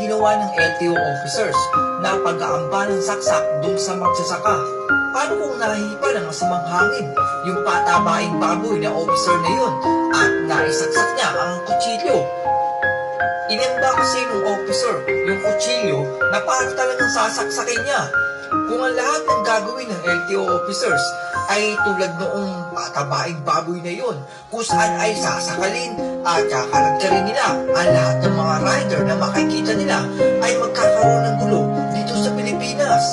ginawa ng LTO officers na pag-aamba ng saksak dun sa magsasaka? Paano kung nahipa ng masamang hangin yung patabaing baboy na officer na yun at naisaksak niya ang kutsilyo? Inanda kasi ng officer yung kutsilyo na parang talagang sasaksakin niya. Kung ang lahat ng gagawin ng LTO officers ay tulad noong patabaing baboy na yon, kung saan ay sasakalin at kakalagkarin nila ang lahat ng mga rider na makikita nila, ay magkakaroon ng gulo dito sa Pilipinas.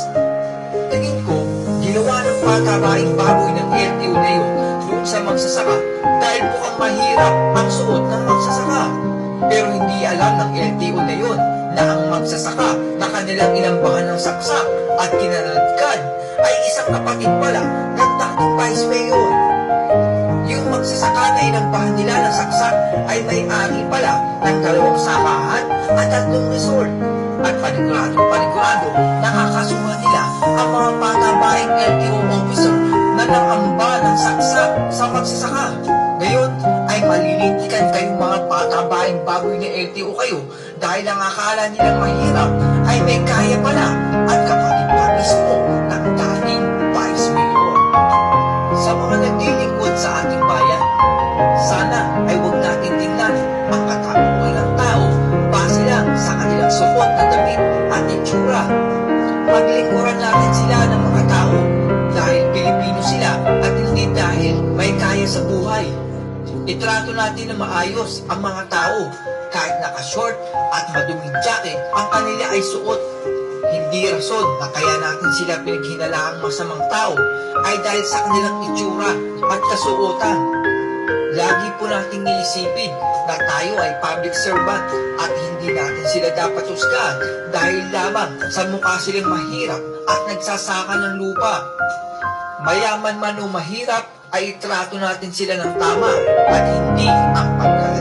Tingin ko, ginawa ng patabaing baboy ng LTO na yun doon sa magsasaka dahil mukhang mahirap ang suot ng magsasaka. Pero hindi alam ng LTO na yun na ang magsasaka na kanilang inambahan ng saksak at kinanadkan ay isang kapatid pala ng dating Vice Mayor. Yung magsasaka na inambahan nila ng saksak ay may-ari pala ng 2 sakahan at 3 resort. At panigurado, nakakasuhan nila ang mga patabaing LTO officer na nangamba ng saksak sa magsasaka. Ngayon ay malilintikan kayong mga patabaing baboy na LTO kayo dahil ang akala nilang mahirap ay may kaya pala at kapatid pa mismo ng dating Vice Mayor. Sa mga naglilingkod sa ating bayan, sana ay huwag natin tingnan ang katapuan ng tao base lang sa kanilang suot na damit at itsura. Paglingkuran natin sila ng mga tao dahil Pilipino sila at hindi dahil may kaya sa buhay. Itrato natin na maayos ang mga tao kahit naka-short at maduming jacket ang kanila ay suot. Hindi rason na kaya natin sila pinaghinalaang masamang tao ay dahil sa kanilang itsura at kasuotan. Lagi po nating iisipin na tayo ay public servant at hindi natin sila dapat husgahan dahil lamang sa mukha silang mahirap at nagsasaka ng lupa. Mayaman man o mahirap ay itrato natin sila ng tama at hindi ang pagkakas.